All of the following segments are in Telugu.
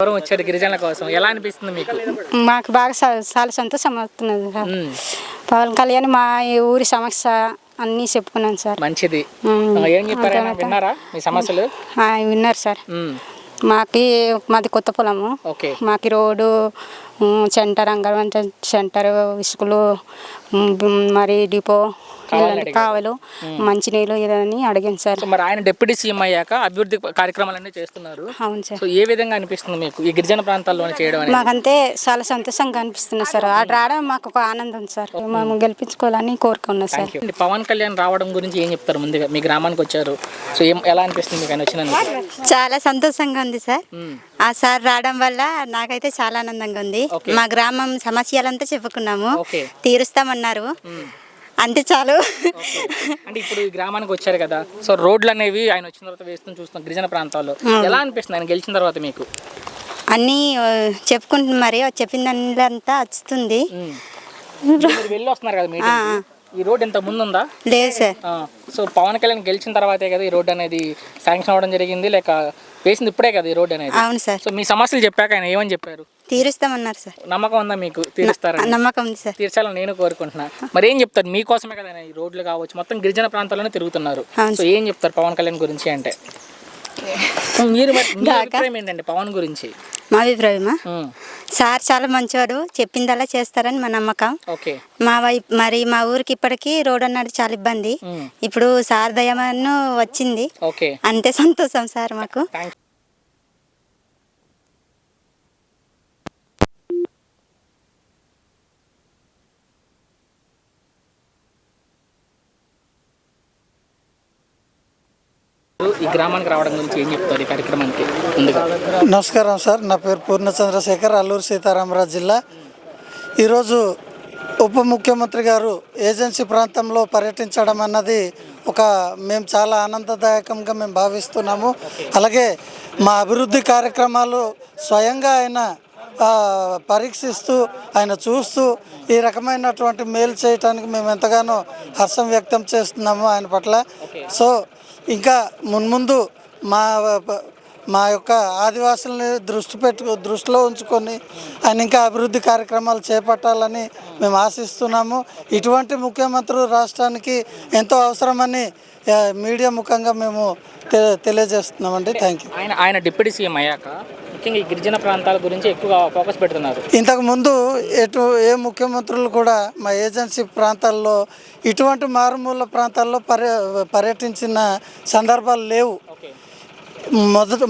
దూరం వచ్చారు గిరిజనుల కోసం, ఎలా అనిపిస్తుంది మీకు? మాకు బాగా చాలా సంతోషం అవుతున్నది సార్. పవన్ కళ్యాణ్ మా ఊరి సమస్య అన్నీ చెప్పుకున్నాను సార్. మంచిది. ఏం చెప్పారు, విన్నారా మీ సమస్యలు? విన్నారు సార్. మాది కొత్త పొలము. మాకు రోడ్డు, సెంటర్, అంగన్వాడీ సెంటర్, ఇసుకలు, మరి డిపో కావాలి, మంచినీళ్ళు ఇదని అడిగాను సార్. మరి ఆయన డిప్యూటీ సీఎం అయ్యాక అభివృద్ధి కార్యక్రమాలన్నీ చేస్తున్నారు. అవును సార్. ఏ విధంగా అనిపిస్తుంది మీకు ఈ గిరిజన ప్రాంతాల్లో చేయడం? మాకంతే చాలా సంతోషంగా అనిపిస్తుంది సార్. అటు రావడం మాకు ఒక ఆనందం సార్. మేము గెలిపించుకోవాలని కోరుకున్నాం సార్. పవన్ కళ్యాణ్ రావడం గురించి ఏం చెప్తారు? ముందుగా మీ గ్రామానికి వచ్చారు, సో ఎలా అనిపిస్తుంది మీకు ఆయన వచ్చినందుకు? చాలా సంతోషంగా ఉంది సార్. ఆ సార్ రావడం వల్ల నాకైతే చాలా ఆనందంగా ఉంది. మా గ్రామం సమస్యలంతా చెప్పుకున్నాము, తీరుస్తామన్నారు, అంతే చాలు. అంటే ఇప్పుడు ఈ గ్రామానికి వచ్చారు కదా, సో రోడ్లు అనేవి ఆయన వచ్చిన తర్వాత వేస్తూ చూస్తాం గిరిజన ప్రాంతాల్లో, ఎలా అనిపిస్తుంది ఆయన గెలిచిన తర్వాత మీకు? అన్నీ చెప్పుకుంటున్నారు, మరి చెప్పిన దానిలంతా వస్తుంది. వెళ్ళి వస్తున్నారు కదా మీటింగ్, ఈ రోడ్ ఇంత ముందు ఉందా? లేదు సార్. సో పవన్ కళ్యాణ్ గెలిచిన తర్వాతే కదా ఈ రోడ్ అనేది శాంక్షన్ అవ్వడం జరిగింది, లేక వేసింది ఇప్పుడే కదా ఈ రోడ్ అనేది? అవును సార్. సో మీ సమస్యలు చెప్పాక ఆయన ఏమని చెప్పారు? తీరుస్తామన్నారు సార్. నమ్మకం ఉందా మీకు తీరుస్తారని? నమ్మకం ఉంది సార్. తీర్చాలని నేను కోరుకుంటున్నా. మరి ఏం చెప్తారు? మీకోసమే కదా ఈ రోడ్లు కావచ్చు మొత్తం గిరిజన ప్రాంతాల్లోనే తిరుగుతున్నారు, సో ఏం చెప్తారు పవన్ కళ్యాణ్ గురించి అంటే? మీరు అభిప్రాయం ఏంటండి పవన్ గురించి? మా అభిప్రాయమా, సార్ చాలా మంచివాడు, చెప్పిందల్లా చేస్తారని మా నమ్మకం. మరి మా ఊరికి ఇప్పటికీ రోడ్ అన్నది చాలా ఇబ్బంది, ఇప్పుడు సార్ దయమన్ను వచ్చింది, అంతే సంతోషం సార్ మాకు. ఈ గ్రామానికి రావడం గురించి ఏం చెప్తారు ఈ కార్యక్రమానికి? ముందుగా నమస్కారం సార్, నా పేరు పూర్ణచంద్రశేఖర్, అల్లూరు సీతారామరాజు జిల్లా. ఈరోజు ఉప ముఖ్యమంత్రి గారు ఏజెన్సీ ప్రాంతంలో పర్యటించడం అన్నది మేము చాలా ఆనందదాయకంగా మేము భావిస్తున్నాము. అలాగే మా అభివృద్ధి కార్యక్రమాలు స్వయంగా ఆయన పరీక్షిస్తూ, ఆయన చూస్తూ ఈ రకమైనటువంటి మేలు చేయటానికి మేము ఎంతగానో హర్షం వ్యక్తం చేస్తున్నాము ఆయన పట్ల. సో ఇంకా మున్ముందు మా యొక్క ఆదివాసుల్ని దృష్టిలో ఉంచుకొని ఆయన ఇంకా అభివృద్ధి కార్యక్రమాలు చేపట్టాలని మేము ఆశిస్తున్నాము. ఇటువంటి ముఖ్యమంత్రులు రాష్ట్రానికి ఎంతో అవసరమని మీడియా ముఖంగా మేము తెలియజేస్తున్నామండి. Thank you. ఆయన డిప్యూటీ సీఎం అయ్యాక ముఖ్యంగా ఈ గిరిజన ప్రాంతాల గురించి ఎక్కువ ఫోకస్ పెడుతున్నారు. ఇంతకుముందు ఏ ముఖ్యమంత్రులు కూడా మా ఏజెన్సీ ప్రాంతాల్లో ఇటువంటి మారుమూల ప్రాంతాల్లో పర్యటించిన సందర్భాలు లేవు.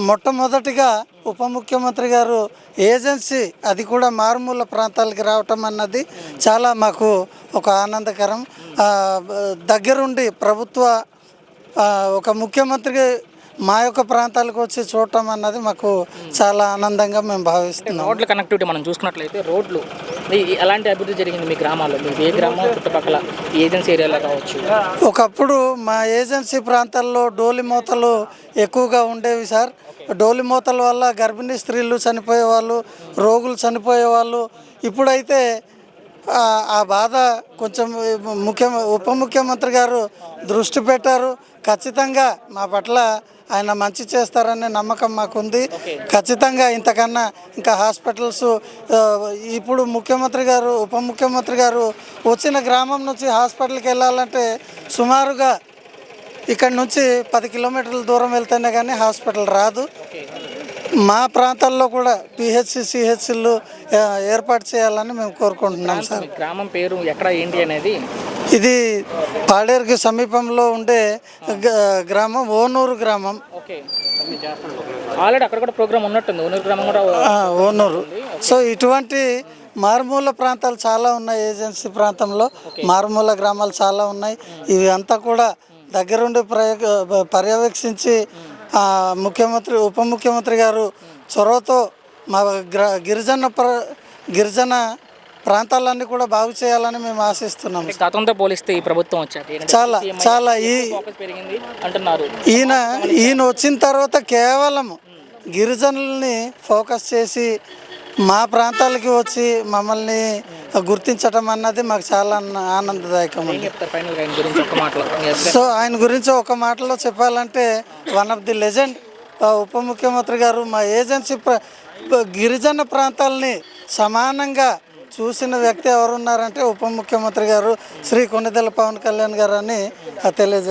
మొట్టమొదటిగా ఉప ముఖ్యమంత్రి గారు ఏజెన్సీ, అది కూడా మారుమూల ప్రాంతాలకి రావటం అన్నది చాలా మాకు ఒక ఆనందకరం. దగ్గరుండి ప్రభుత్వ ఒక ముఖ్యమంత్రికి మా యొక్క ప్రాంతాలకు వచ్చి చూడటం అన్నది మాకు చాలా ఆనందంగా మేము భావిస్తున్నాం. రోడ్ల కనెక్టివిటీ మనం చూసుకున్నట్లయితే రోడ్లు ఎలాంటి అభివృద్ధి జరిగింది మీ గ్రామాల్లో? మీకు ఏ గ్రామం చుట్టుపక్కల ఏజెన్సీ ఏరియాలో కావచ్చు? ఒకప్పుడు మా ఏజెన్సీ ప్రాంతాల్లో డోలి మూతలు ఎక్కువగా ఉండేవి సార్. డోలి మూతల వల్ల గర్భిణీ స్త్రీలు చనిపోయేవాళ్ళు, రోగులు చనిపోయేవాళ్ళు. ఇప్పుడైతే ఆ బాధ కొంచెం ఉప ముఖ్యమంత్రి గారు దృష్టి పెట్టారు. ఖచ్చితంగా మా పట్ల ఆయన మంచి చేస్తారనే నమ్మకం మాకుంది. ఖచ్చితంగా ఇంతకన్నా ఇంకా హాస్పిటల్స్, ఇప్పుడు ముఖ్యమంత్రి గారు ఉప ముఖ్యమంత్రి గారు వచ్చిన గ్రామం నుంచి హాస్పిటల్కి వెళ్ళాలంటే సుమారుగా ఇక్కడ నుంచి 10 కిలోమీటర్ల దూరం వెళ్తేనే కానీ హాస్పిటల్ రాదు. మా ప్రాంతాల్లో కూడా పిహెచ్సి, సిహెచ్లు ఏర్పాటు చేయాలని మేము కోరుకుంటున్నాం సార్. గ్రామం పేరు ఎక్కడ ఏంటి అనేది? ఇది పాడేరుకి సమీపంలో ఉండే గ్రామం ఓనూరు గ్రామం. ఆల్రెడీ అక్కడ కూడా ప్రోగ్రామ్ ఉన్నట్టుంది, ఓనూరు గ్రామం కూడా. ఓనూరు. సో ఇటువంటి మారుమూల ప్రాంతాలు చాలా ఉన్నాయి. ఏజెన్సీ ప్రాంతంలో మారుమూల గ్రామాలు చాలా ఉన్నాయి. ఇవి అంతా కూడా దగ్గరుండి పర్యవేక్షించి ముఖ్యమంత్రి ఉప ముఖ్యమంత్రి గారు చొరవతో మా గిరిజన ప్రాంతాలన్నీ కూడా బాగు చేయాలని మేము ఆశిస్తున్నాం. గతంతో పోలిస్తే ఈ ప్రభుత్వం వచ్చాక చాలా అంటున్నారు. ఈయన వచ్చిన తర్వాత కేవలం గిరిజనుల్ని ఫోకస్ చేసి మా ప్రాంతాలకి వచ్చి మమ్మల్ని గుర్తించడం అన్నది మాకు చాలా ఆనందదాయకం. సో ఆయన గురించి ఒక మాటలో చెప్పాలంటే వన్ ఆఫ్ ది లెజెండ్ ఉప ముఖ్యమంత్రి గారు. మా ఏజెన్సీ గిరిజన ప్రాంతాలని సమానంగా చూసిన వ్యక్తి ఎవరున్నారంటే ఉప ముఖ్యమంత్రి గారు శ్రీ కొణిదెల పవన్ కళ్యాణ్ గారు అని తెలియజేస్తారు.